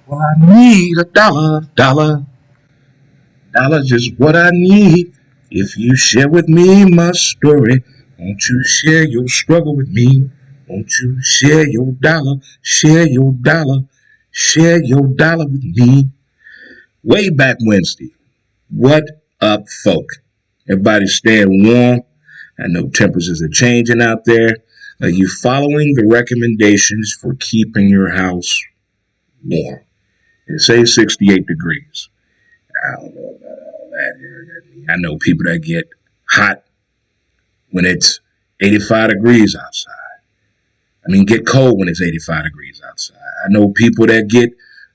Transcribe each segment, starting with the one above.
Well, I need a dollar, just what I need. If you share with me my story, won't you share your struggle with me? Won't you share your dollar, share your dollar with me? Way back Wednesday, what up, folk? Everybody staying warm. I know temperatures are changing out there. Are you following the recommendations for keeping your house warm? It says 68 degrees. I don't know about all that. I know people that get hot when it's 85 degrees outside. I mean, get cold when it's 85 degrees outside. I know people that get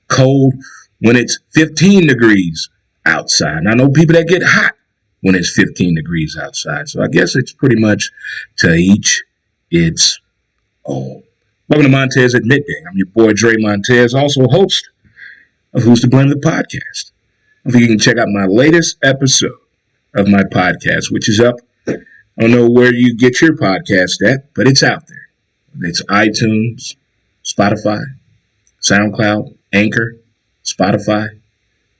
cold when it's 15 degrees outside. And I know people that get hot when it's 15 degrees outside. So I guess it's pretty much to each its own. Welcome to Montez at Midday. I'm your boy, Dre Montez, also host of Who's to Blame the podcast. If you can check out my latest episode of my podcast, which is up. I don't know where you get your podcast at, but it's out there. It's iTunes, Spotify, SoundCloud, Anchor, Spotify,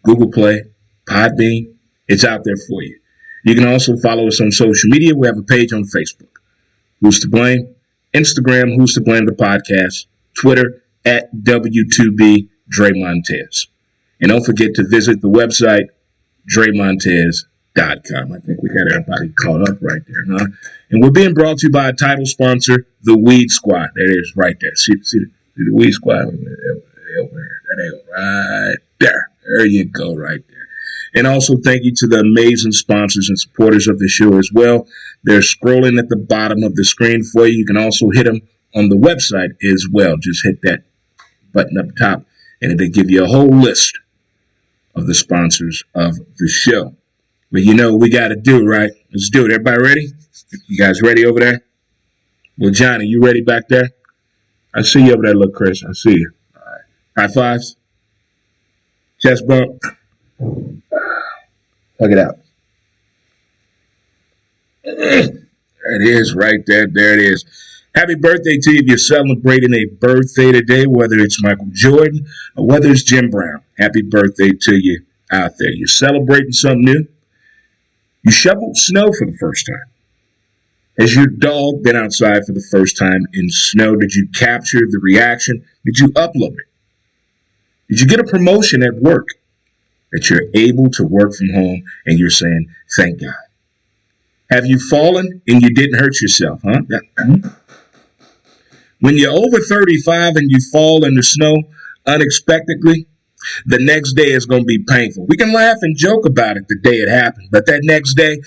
Google Play, Podbean. It's out there for you. You can also follow us on social media. We have a page on Facebook, Who's to Blame, Instagram, Who's to Blame the podcast, Twitter at W2B Dre Montez. And don't forget to visit the website, DreMontez.com. I think we got everybody caught up right there, huh? And we're being brought to you by a title sponsor, the Weed Squad. There it is right there. See the Weed Squad? Over there. That right there. There you go, right there. And also thank you to the amazing sponsors and supporters of the show as well. They're scrolling at the bottom of the screen for you. You can also hit them on the website as well. Just hit that button up top, and it'll give you a whole list of the sponsors of the show. But you know what we got to do, right? Let's do it. Everybody ready? You guys ready over there? Well, Johnny, you ready back there? I see you over there, look, Chris. I see you. All right. High fives. Chest bump. Hug it out. There it is right there. There it is. Happy birthday to you if you're celebrating a birthday today, whether it's Michael Jordan or whether it's Jim Brown. Happy birthday to you out there. You're celebrating something new. You shoveled snow for the first time. Has your dog been outside for the first time in snow? Did you capture the reaction? Did you upload it? Did you get a promotion at work that you're able to work from home and you're saying, thank God? Have you fallen and you didn't hurt yourself, huh? When you're over 35 and you fall in the snow unexpectedly, the next day is going to be painful. We can laugh and joke about it the day it happened, but that next day,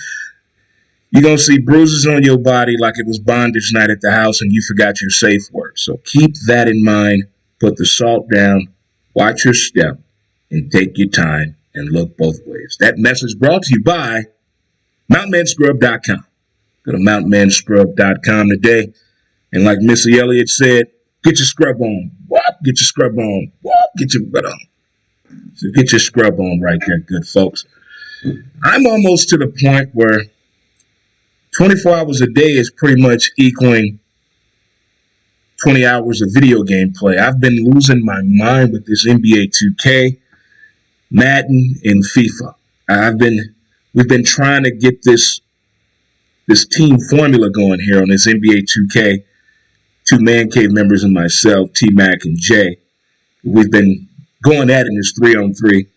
you're going to see bruises on your body like it was bondage night at the house and you forgot your safe word. So keep that in mind. Put the salt down, watch your step, and take your time and look both ways. That message brought to you by MountainManScrub.com. Go to MountainManScrub.com today. And like Missy Elliott said, get your scrub on. Whoop, get your scrub on. Whoop, get your butt on. So get your scrub on right there, good folks. I'm almost to the point where 24 hours a day is pretty much equaling 20 hours of video game play. I've been losing my mind with this NBA 2K, Madden, and FIFA. We've been trying to get this team formula going here on this NBA 2K. Two Man Cave members and myself, T-Mac and Jay. We've been going at it in this 3-on-3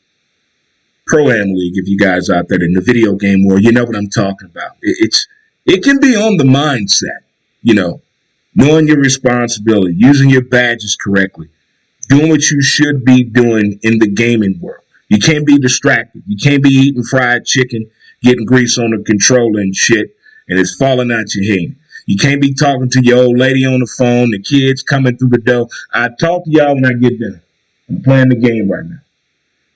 Pro-Am League. If you guys out there in the video game world, you know what I'm talking about. It can be on the mindset, you know, knowing your responsibility, using your badges correctly, doing what you should be doing in the gaming world. You can't be distracted. You can't be eating fried chicken, getting grease on the controller and shit, and it's falling out your head. You can't be talking to your old lady on the phone, the kids coming through the door. I talk to y'all when I get done. I'm playing the game right now.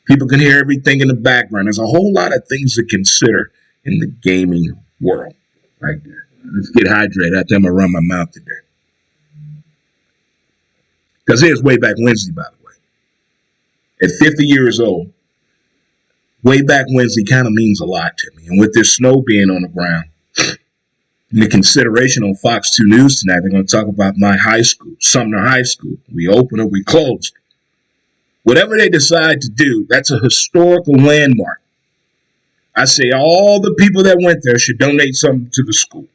People can hear everything in the background. There's a whole lot of things to consider in the gaming world right there. Let's get hydrated. I think I'm going to run my mouth today. Because it was way back Wednesday, by the way. At 50 years old, way back Wednesday kind of means a lot to me. And with this snow being on the ground, and the consideration on Fox 2 News tonight, they're going to talk about my high school, Sumner High School. We opened it, we closed. Whatever they decide to do, that's a historical landmark. I say all the people that went there should donate something to the school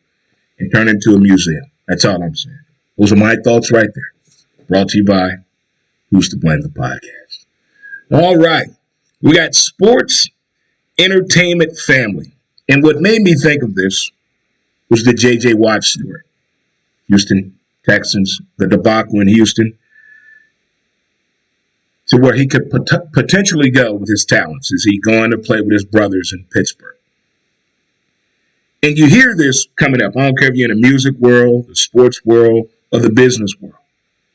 and turn it into a museum. That's all I'm saying. Those are my thoughts right there. Brought to you by Who's to Blame the Podcast. All right. We got sports, entertainment, family. And what made me think of this was the J.J. Watt story. Houston Texans, the debacle in Houston, to where he could potentially go with his talents. Is he going to play with his brothers in Pittsburgh? And you hear this coming up. I don't care if you're in the music world, the sports world, or the business world.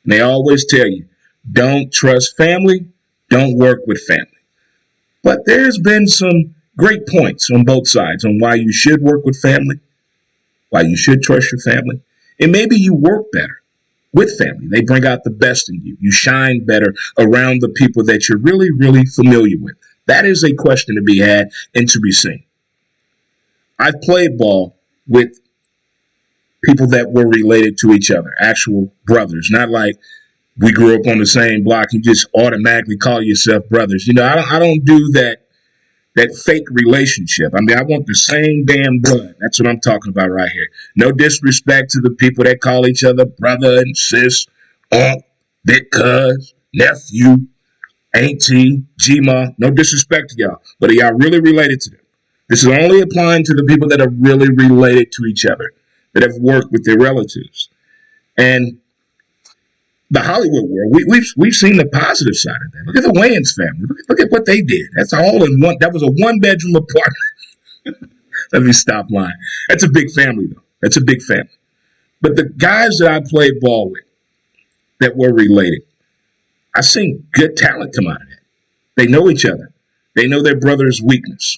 And they always tell you, don't trust family, don't work with family. But there's been some great points on both sides on why you should work with family, why you should trust your family, and maybe you work better with family. They bring out the best in you. You shine better around the people that you're really, really familiar with. That is a question to be had and to be seen. I've played ball with people that were related to each other, actual brothers, not like we grew up on the same block. You just automatically call yourself brothers. You know, I don't do that fake relationship. I mean, I want the same damn blood. That's what I'm talking about right here. No disrespect to the people that call each other brother and sis, aunt, big cuz, nephew, auntie, G-ma. No disrespect to y'all. But are y'all really related to them? This is only applying to the people that are really related to each other, that have worked with their relatives. And the Hollywood world, we've seen the positive side of that. Look at the Wayans family. Look at what they did. That's all in one. That was a one-bedroom apartment. Let me stop lying. That's a big family, though. That's a big family. But the guys that I played ball with that were related, I've seen good talent come out of that. They know each other. They know their brother's weakness.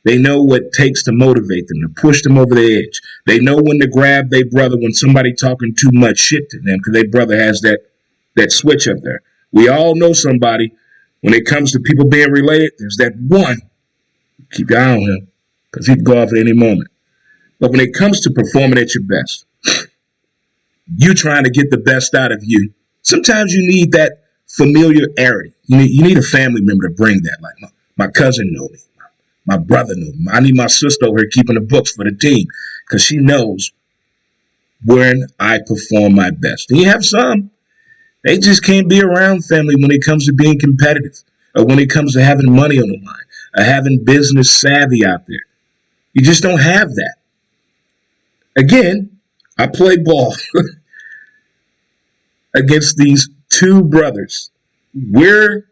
They know what it takes to motivate them, to push them over the edge. They know when to grab their brother when somebody talking too much shit to them because their brother has that switch up there. We all know somebody, when it comes to people being related, there's that one. Keep your eye on him because he can go off at any moment. But when it comes to performing at your best, you trying to get the best out of you, sometimes you need that familiarity. You need a family member to bring that. Like my cousin know me. My brother knew. I need my sister over here keeping the books for the team because she knows when I perform my best. And you have some, they just can't be around family when it comes to being competitive or when it comes to having money on the line or having business savvy out there. You just don't have that. Again, I played ball against these two brothers. We're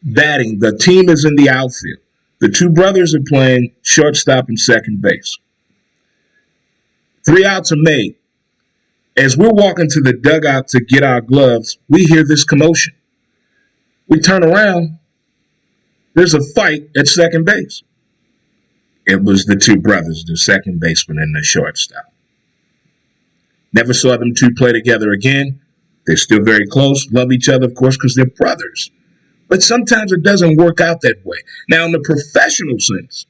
batting. The team is in the outfield. The two brothers are playing shortstop and second base. 3 outs are made. As we're walking to the dugout to get our gloves, we hear this commotion. We turn around. There's a fight at second base. It was the two brothers, the second baseman and the shortstop. Never saw them two play together again. They're still very close, love each other, of course, because they're brothers. But sometimes it doesn't work out that way. Now, in the professional sense,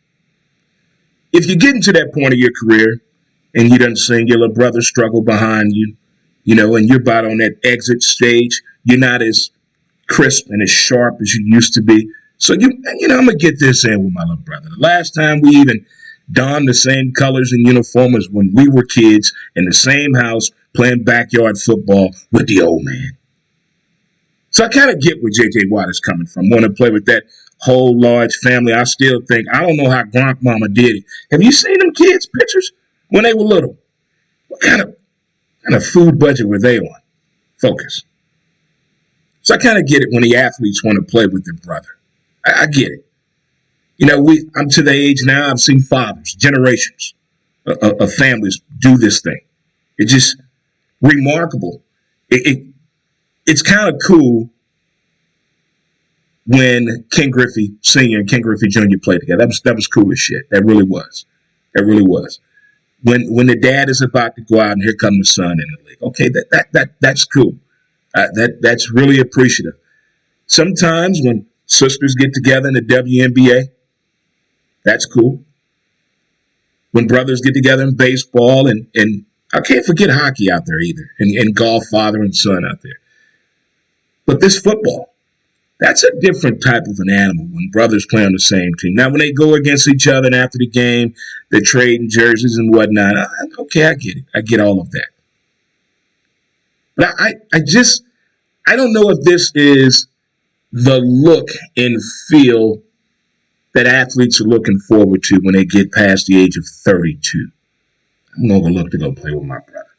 if you get into that point of your career and you done seen your little brother struggle behind you, you know, and you're about on that exit stage, you're not as crisp and as sharp as you used to be. So, I'm going to get this in with my little brother. The last time we even donned the same colors and uniform as when we were kids in the same house playing backyard football with the old man. So I kind of get where J.J. Watt is coming from. Want to play with that whole large family. I still think, I don't know how Gronk Mama did it. Have you seen them kids' pictures when they were little? What kind of food budget were they on? Focus. So I kind of get it when the athletes want to play with their brother. I get it. You know, I'm to the age now, I've seen fathers, generations of families do this thing. It's just remarkable. It's kind of cool when Ken Griffey Sr. and Ken Griffey Jr. played together. That was cool as shit. That really was. That really was. When the dad is about to go out and here comes the son in the league. Okay, that's cool. That's really appreciative. Sometimes when sisters get together in the WNBA, that's cool. When brothers get together in baseball and I can't forget hockey out there either, and golf, father and son out there. But this football, That's a different type of an animal when brothers play on the same team. Now, when they go against each other and after the game, they're trading jerseys and whatnot. Okay, I get it. I get all of that. But I don't know if this is the look and feel that athletes are looking forward to when they get past the age of 32. I'm going to look to go play with my brother.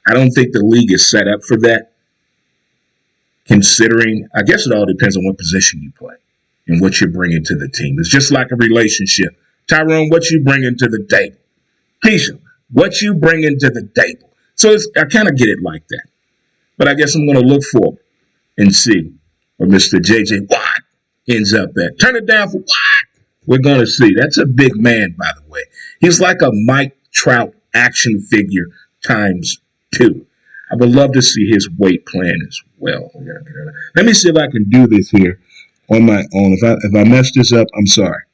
I don't think the league is set up for that. Considering, I guess it all depends on what position you play and what you're bringing to the team. It's just like a relationship. Tyrone, what you bringing to the table? Keisha, what you bringing to the table? So I kind of get it like that. But I guess I'm going to look forward and see where Mr. J.J. Watt ends up at. Turn it down for Watt. We're going to see. That's a big man, by the way. He's like a Mike Trout action figure times 2. I would love to see his weight plan as well. Let me see if I can do this here on my own. If I mess this up, I'm sorry.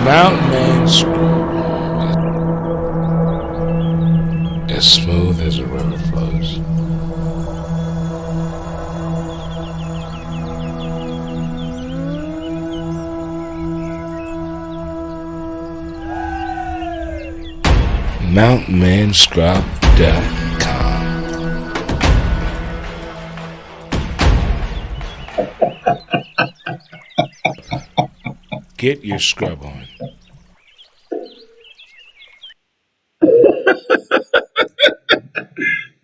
Mountain Man Scrub. As smooth as a river flows. MountainManScrub.com. Get your scrub on.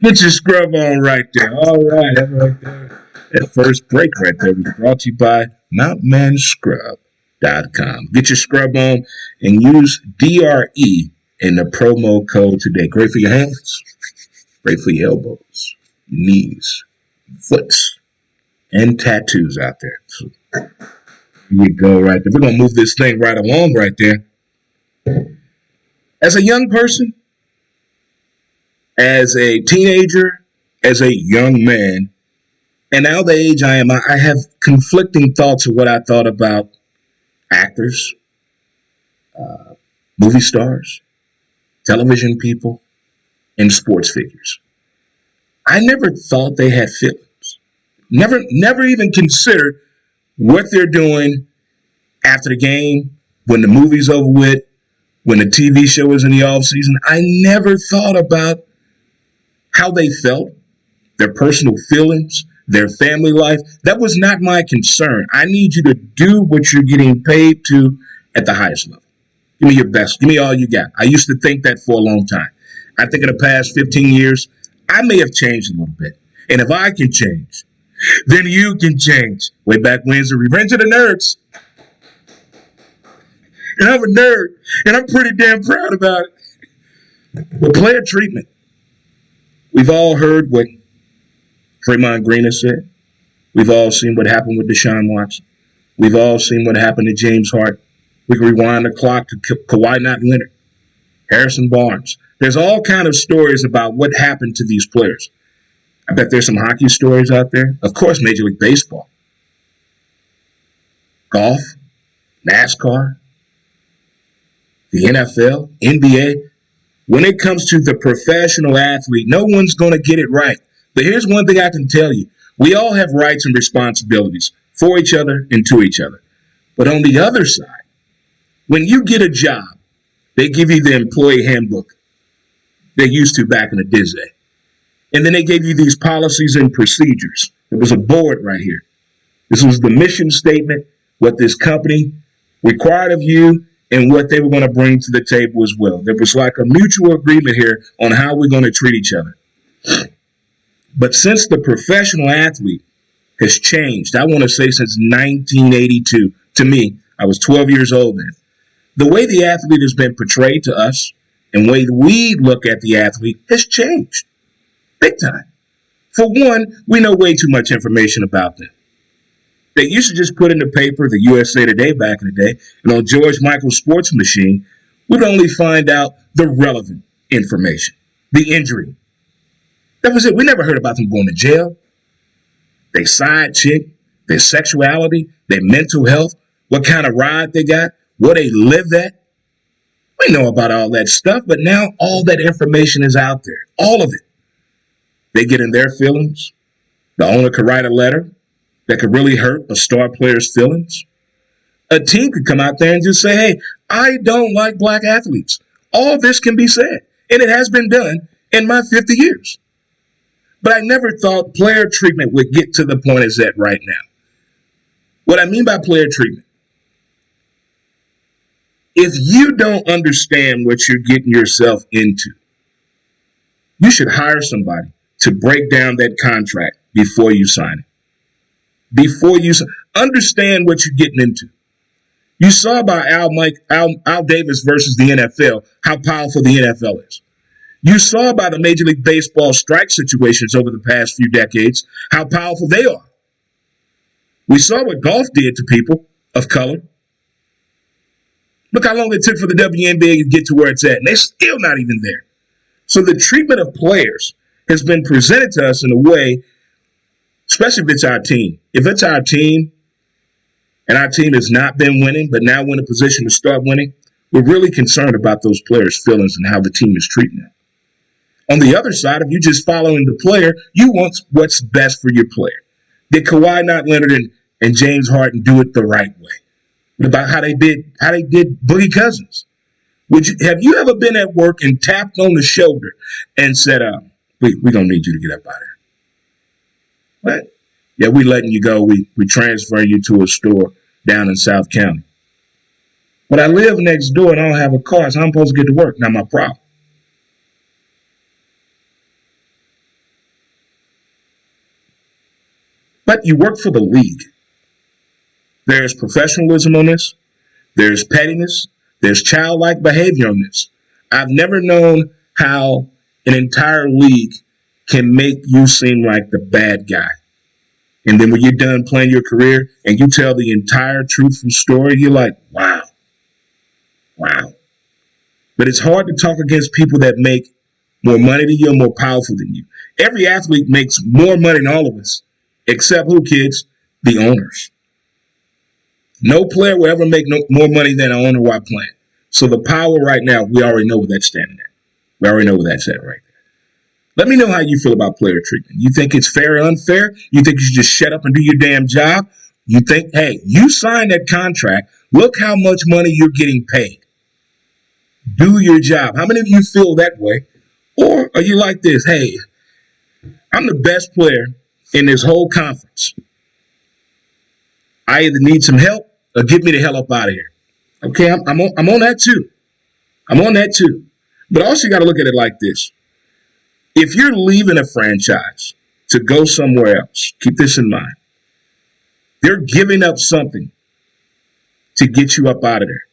Get your scrub on right there. All right, that right there. That first break right there was brought to you by MountainManScrub.com. Get your scrub on and use DRE in the promo code today. Great for your hands, great for your elbows, knees, foots, and tattoos out there. So, here you go right there. We're going to move this thing right along right there. As a young person, as a teenager, as a young man, and now the age I am, I have conflicting thoughts of what I thought about actors, movie stars, television people, and sports figures. I never thought they had feelings. Never even considered what they're doing after the game, when the movie's over with, when the TV show is in the off season. I never thought about how they felt, their personal feelings, their family life. That was not my concern. I need you to do what you're getting paid to at the highest level. Give me your best. Give me all you got. I used to think that for a long time. I think in the past 15 years, I may have changed a little bit. And if I can change, then you can change. Way back when's the Revenge of the Nerds. And I'm a nerd, and I'm pretty damn proud about it. But player treatment. We've all heard what Draymond Green has said. We've all seen what happened with Deshaun Watson. We've all seen what happened to James Harden. We can rewind the clock to Kawhi Leonard, Harrison Barnes. There's all kind of stories about what happened to these players. I bet there's some hockey stories out there. Of course, Major League Baseball, golf, NASCAR, the NFL, NBA. When it comes to the professional athlete, no one's going to get it right. But here's one thing I can tell you. We all have rights and responsibilities for each other and to each other. But on the other side, when you get a job, they give you the employee handbook they used to back in the day. And then they gave you these policies and procedures. There was a board right here. This was the mission statement, what this company required of you, and what they were going to bring to the table as well. There was like a mutual agreement here on how we're going to treat each other. But since the professional athlete has changed, I want to say since 1982, to me, I was 12 years old then, the way the athlete has been portrayed to us and the way we look at the athlete has changed. Big time. For one, we know way too much information about them. They used to just put in the paper, the USA Today back in the day, and on George Michael's sports machine, we'd only find out the relevant information, the injury. That was it. We never heard about them going to jail, their side chick, their sexuality, their mental health, what kind of ride they got, where they live at. We know about all that stuff, but now all that information is out there, all of it. They get in their feelings. The owner could write a letter, that could really hurt a star player's feelings. A team could come out there and just say, hey, I don't like black athletes. All this can be said, and it has been done in my 50 years. But I never thought player treatment would get to the point it's at right now. What I mean by player treatment, if you don't understand what you're getting yourself into, you should hire somebody to break down that contract before you sign it. Before you understand what you're getting into. You saw by Al Davis versus the NFL how powerful the NFL is. You saw by the Major League Baseball strike situations over the past few decades how powerful they are. We saw what golf did to people of color. Look how long it took for the WNBA to get to where it's at, and they're still not even there. So the treatment of players has been presented to us in a way, especially if it's our team. If it's our team, and our team has not been winning, but now we're in a position to start winning, we're really concerned about those players' feelings and how the team is treating them. On the other side, if you're just following the player, you want what's best for your player. Did Kawhi not Leonard and James Harden do it the right way? What about how they did Boogie Cousins? Have you ever been at work and tapped on the shoulder and said, we don't need you to get up out of here? What? Yeah, we letting you go. We transfer you to a store down in South County. But I live next door and I don't have a car, so I'm supposed to get to work. Not my problem. But you work for the league. There's professionalism on this. There's pettiness. There's childlike behavior on this. I've never known how an entire league can make you seem like the bad guy. And then when you're done playing your career and you tell the entire truthful story, you're like, wow. But it's hard to talk against people that make more money than you and more powerful than you. Every athlete makes more money than all of us, except who, kids? The owners. No player will ever make more money than an owner while playing. So the power right now, we already know where that's standing at. We already know where that's at right there. Let me know how you feel about player treatment. You think it's fair or unfair? You think you should just shut up and do your damn job? You think, hey, you signed that contract. Look how much money you're getting paid. Do your job. How many of you feel that way? Or are you like this? Hey, I'm the best player in this whole conference. I either need some help or get me the hell up out of here. Okay, I'm on that too. I'm on that too. But also you got to look at it like this. If you're leaving a franchise to go somewhere else, keep this in mind. They're giving up something to get you up out of there.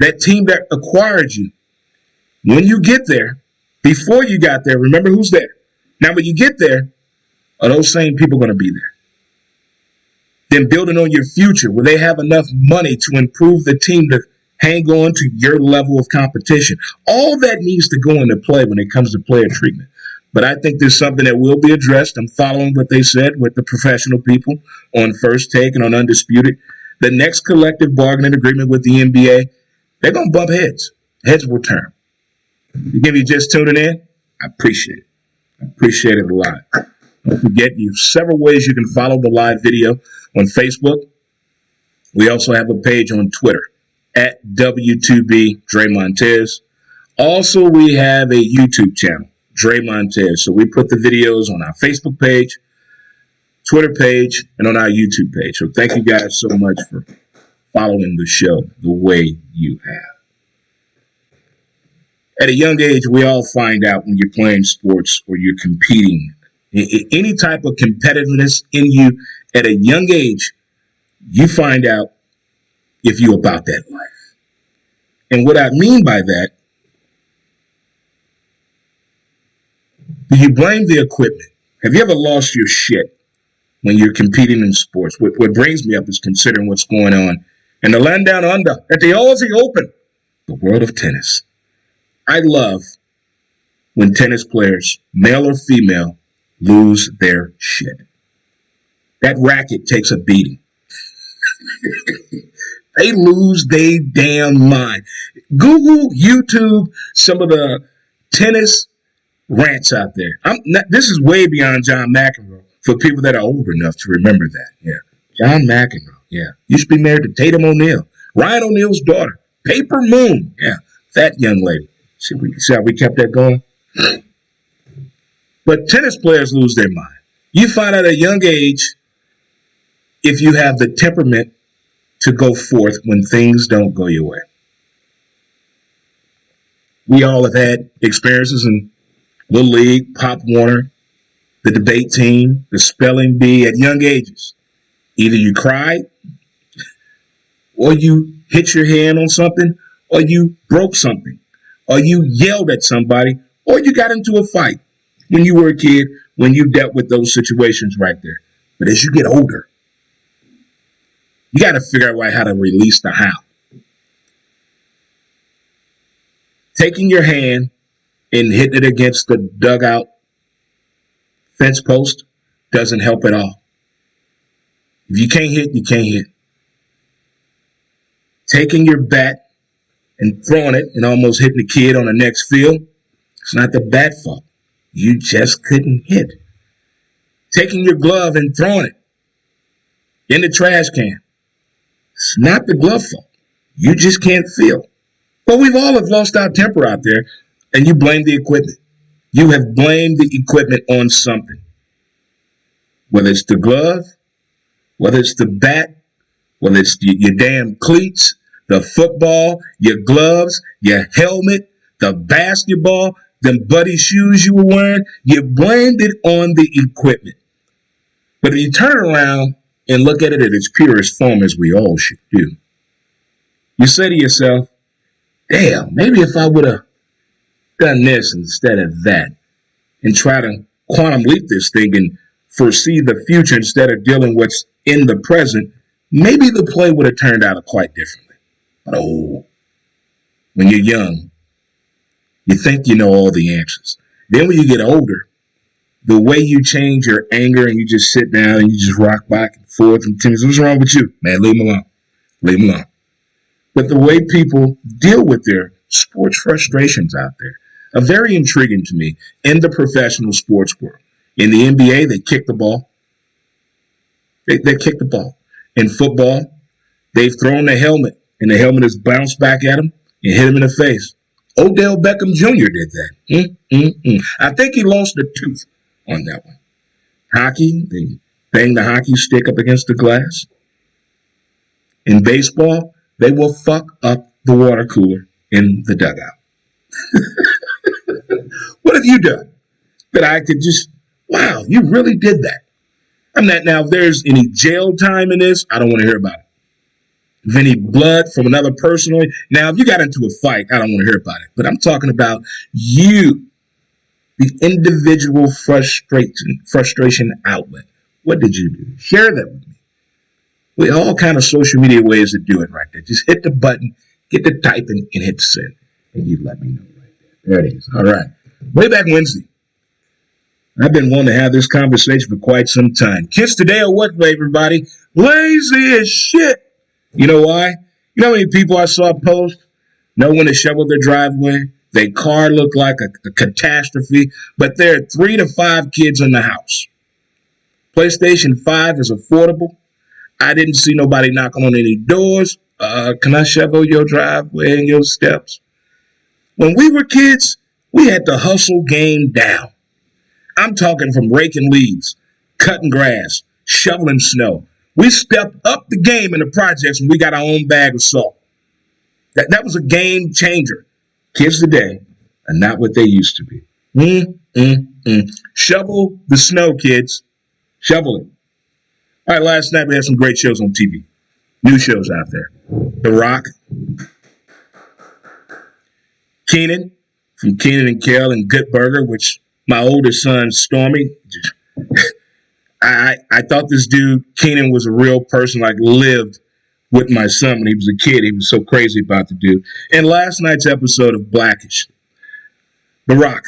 That team that acquired you, when you get there, before you got there, remember who's there. Now, when you get there, are those same people going to be there? Then building on your future, will they have enough money to improve the team to hang on to your level of competition? All that needs to go into play when it comes to player treatment. But I think there's something that will be addressed. I'm following what they said with the professional people on First Take and on Undisputed. The next collective bargaining agreement with the NBA, they're going to bump heads. Heads will turn. If you're just tuning in, I appreciate it. I appreciate it a lot. Don't forget, you have several ways you can follow the live video on Facebook. We also have a page on Twitter at W2B Dre Montez. Also, we have a YouTube channel, Dre Montez. So we put the videos on our Facebook page, Twitter page, and on our YouTube page. So thank you guys so much for following the show the way you have. At a young age, we all find out when you're playing sports or you're competing. Any type of competitiveness in you at a young age, you find out if you're about that life. And what I mean by that, do you blame the equipment? Have you ever lost your shit when you're competing in sports? What brings me up is considering what's going on in the land down under at the Aussie Open, the world of tennis. I love when tennis players, male or female, lose their shit. That racket takes a beating. They lose their damn mind. Google, YouTube, some of the tennis rants out there. This is way beyond John McEnroe. for people that are old enough to remember that. Yeah. John McEnroe. Yeah. Used to be married to Tatum O'Neal. Ryan O'Neal's daughter. Paper Moon. Yeah. That young lady. See how we kept that going? But tennis players lose their mind. You find out at a young age if you have the temperament to go forth when things don't go your way. We all have had experiences in Little League, Pop Warner, the debate team, the spelling bee at young ages. Either you cried, or you hit your hand on something, or you broke something, or you yelled at somebody, or you got into a fight when you were a kid, when you dealt with those situations right there. But as you get older, you got to figure out how to release the how. Taking your hand and hitting it against the dugout fence post doesn't help at all. If you can't hit, you can't hit. Taking your bat and throwing it and almost hitting the kid on the next field, it's not the bat's fault. You just couldn't hit. Taking your glove and throwing it in the trash can, it's not the glove fault. You just can't feel. But we've all have lost our temper out there, and you blame the equipment. You have blamed the equipment on something. Whether it's the glove, whether it's the bat, whether it's your damn cleats, the football, your gloves, your helmet, the basketball, them buddy shoes you were wearing, you blamed it on the equipment. But if you turn around and look at it at its purest form, as we all should do, you say to yourself, damn, maybe if I would have done this instead of that and try to quantum leap this thing and foresee the future instead of dealing with what's in the present, maybe the play would have turned out quite differently. But when you're young, you think you know all the answers. Then when you get older, the way you change your anger and you just sit down and you just rock back and forth and tell me, what's wrong with you? Man, leave him alone. Leave him alone. But the way people deal with their sports frustrations out there are very intriguing to me in the professional sports world. In the NBA, they kick the ball. They kick the ball. In football, they've thrown the helmet, and the helmet has bounced back at them and hit him in the face. Odell Beckham Jr. did that. I think he lost a tooth on that one. Hockey, they bang the hockey stick up against the glass. In baseball, they will fuck up the water cooler in the dugout. What have you done that I could just, wow, you really did that? I'm not, now, if there's any jail time in this, I don't want to hear about it. If any blood from another person, now, if you got into a fight, I don't want to hear about it. But I'm talking about you, the individual frustration outlet. What did you do? Share that with me. With all kind of social media ways to do it right there. Just hit the button, get the typing, and hit send. And you let me know right there. There it is. All right. Way back Wednesday. I've been wanting to have this conversation for quite some time. Kids today are what, everybody? Lazy as shit. You know why? You know how many people I saw post? No one to shovel their driveway. Their car looked like a catastrophe. But there are 3 to 5 kids in the house. PlayStation 5 is affordable. I didn't see nobody knocking on any doors. Can I shovel your driveway and your steps? When we were kids, we had to hustle game down. I'm talking from raking leaves, cutting grass, shoveling snow. We stepped up the game in the projects when we got our own bag of salt. That was a game changer. Kids today are not what they used to be. Shovel the snow, kids. Shovel it. All right, last night we had some great shows on TV. New shows out there. The Rock. Keenan from Keenan and Kel and Good Burger, which my oldest son, Stormy, I thought this dude, Keenan, was a real person, like lived with my son when he was a kid. He was so crazy about the dude. And last night's episode of Blackish. The Rock.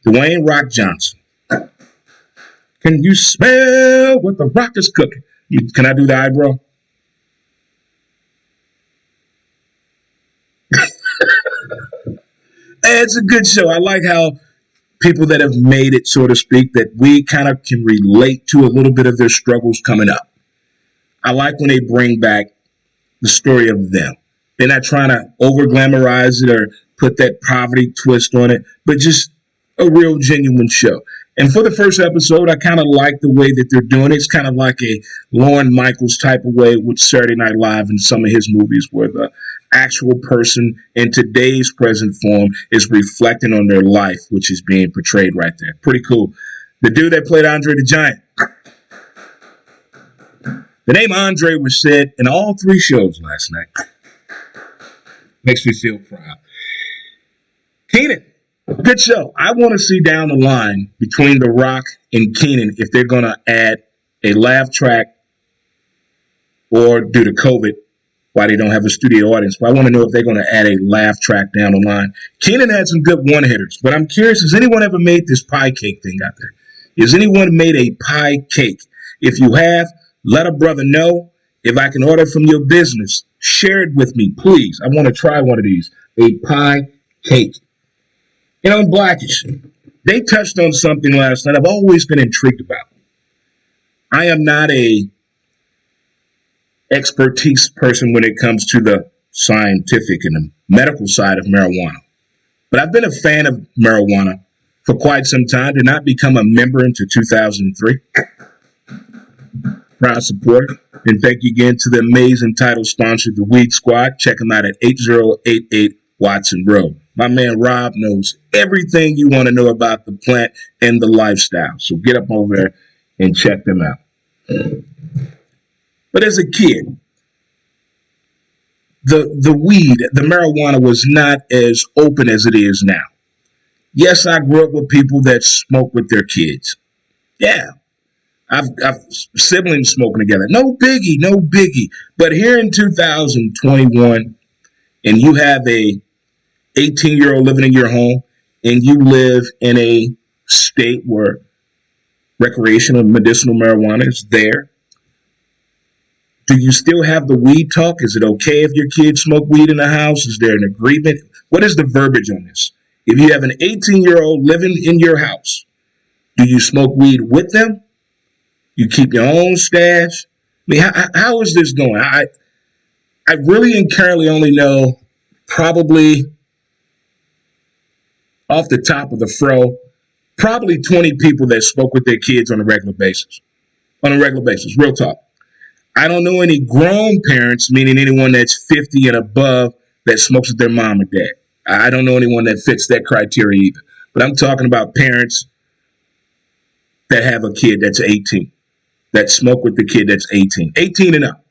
Dwayne Rock Johnson. Can you smell what the Rock is cooking? Can I do the eyebrow? It's a good show. I like how people that have made it, so to speak, that we kind of can relate to a little bit of their struggles coming up. I like when they bring back the story of them. They're not trying to over glamorize it or put that poverty twist on it, but just a real genuine show. And for the first episode, I kind of like the way that they're doing it. It's kind of like a Lorne Michaels type of way with Saturday Night Live and some of his movies, where the actual person in today's present form is reflecting on their life, which is being portrayed right there. Pretty cool. The dude that played Andre the Giant, the name Andre was said in all three shows last night. Makes me feel proud. Keenan, good show. I want to see down the line between The Rock and Keenan if they're going to add a laugh track or due to COVID, why they don't have a studio audience. But I want to know if they're going to add a laugh track down the line. Keenan had some good one-hitters, but I'm curious, has anyone ever made this pie cake thing out there? Has anyone made a pie cake? If you have, let a brother know. If I can order from your business, share it with me, please. I want to try one of these, a pie cake. You know, Blackish, they touched on something last night I've always been intrigued about. I am not a expertise person when it comes to the scientific and the medical side of marijuana. But I've been a fan of marijuana for quite some time. Did not become a member until 2003. Proud supporter. And thank you again to the amazing title sponsor, the Weed Squad. Check them out at 8088 Watson Road. My man Rob knows everything you want to know about the plant and the lifestyle. So get up over there and check them out. But as a kid, the weed, the marijuana was not as open as it is now. Yes, I grew up with people that smoke with their kids. Yeah. I've siblings smoking together. No biggie, no biggie. But here in 2021, and you have a 18-year-old living in your home, and you live in a state where recreational and medicinal marijuana is there, do you still have the weed talk? Is it okay if your kids smoke weed in the house? Is there an agreement? What is the verbiage on this? If you have an 18-year-old living in your house, do you smoke weed with them? You keep your own stash? I mean, how is this going? I really and currently only know probably off the top of the fro, probably 20 people that smoke with their kids on a regular basis. On a regular basis, real talk. I don't know any grown parents, meaning anyone that's 50 and above, that smokes with their mom or dad. I don't know anyone that fits that criteria either. But I'm talking about parents that have a kid that's 18, that smoke with the kid that's 18 and up.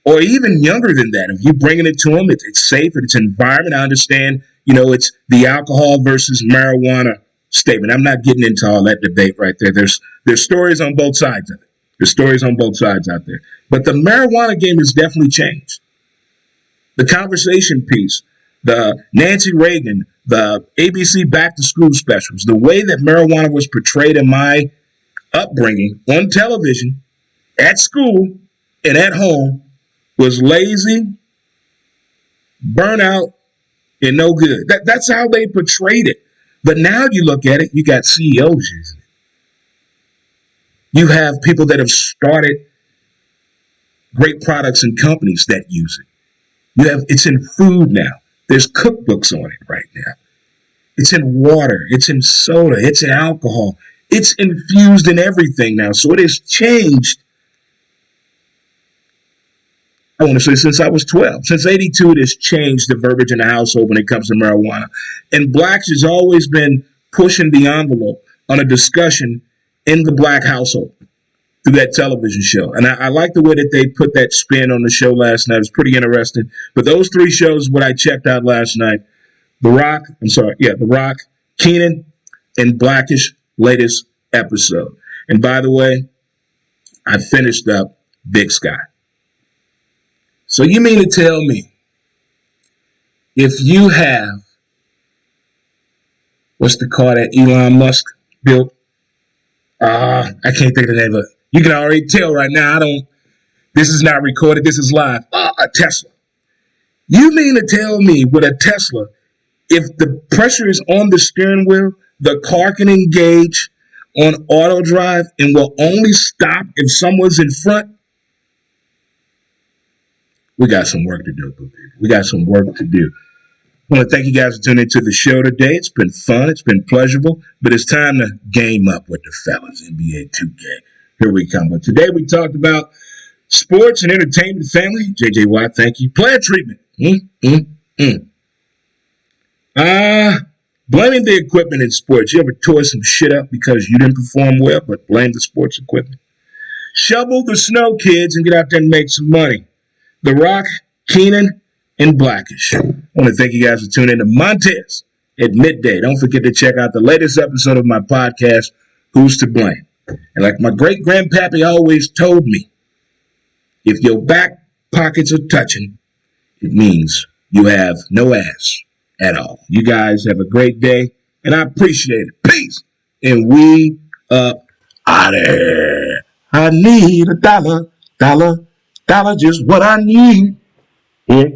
Or even younger than that. If you're bringing it to them, it's safe, it's environment. I understand, it's the alcohol versus marijuana statement. I'm not getting into all that debate right there. There's stories on both sides of it. There's stories on both sides out there. But the marijuana game has definitely changed. The conversation piece, the Nancy Reagan, the ABC Back to School specials, the way that marijuana was portrayed in my upbringing on television, at school, and at home was lazy, burnout, and no good. That's how they portrayed it. But now you look at it, you got CEOs using it. You have people that have started great products and companies that use it. It's in food now. There's cookbooks on it right now. It's in water. It's in soda. It's in alcohol. It's infused in everything now. So it has changed. I want to say since I was 12. Since 82, it has changed the verbiage in the household when it comes to marijuana. And Blacks has always been pushing the envelope on a discussion in the Black household through that television show. And I like the way that they put that spin on the show last night. It was pretty interesting. But those three shows, what I checked out last night, The Rock, Keenan, and Blackish latest episode. And by the way, I finished up Big Sky. So you mean to tell me if you have, what's the car that Elon Musk built? I can't think of the name of it. You can already tell right now, this is not recorded, this is live. A Tesla. You mean to tell me with a Tesla, If the pressure is on the steering wheel, the car can engage on auto drive and will only stop if someone's in front. We got some work to do, people. We got some work to do. I want to thank you guys for tuning into the show today. It's been fun. It's been pleasurable. But it's time to game up with the fellas. NBA 2K. Here we come. But today we talked about sports and entertainment family. JJ Watt, thank you. Player treatment. Blaming the equipment in sports. You ever tore some shit up because you didn't perform well, but blame the sports equipment? Shovel the snow, kids, and get out there and make some money. The Rock, Keenan, and Blackish. I want to thank you guys for tuning in to Montez at midday. Don't forget to check out the latest episode of my podcast, Who's to Blame? And like my great-grandpappy always told me, if your back pockets are touching, it means you have no ass at all. You guys have a great day, and I appreciate it. Peace. And we up out of here. I need $1, just what I need. Yeah.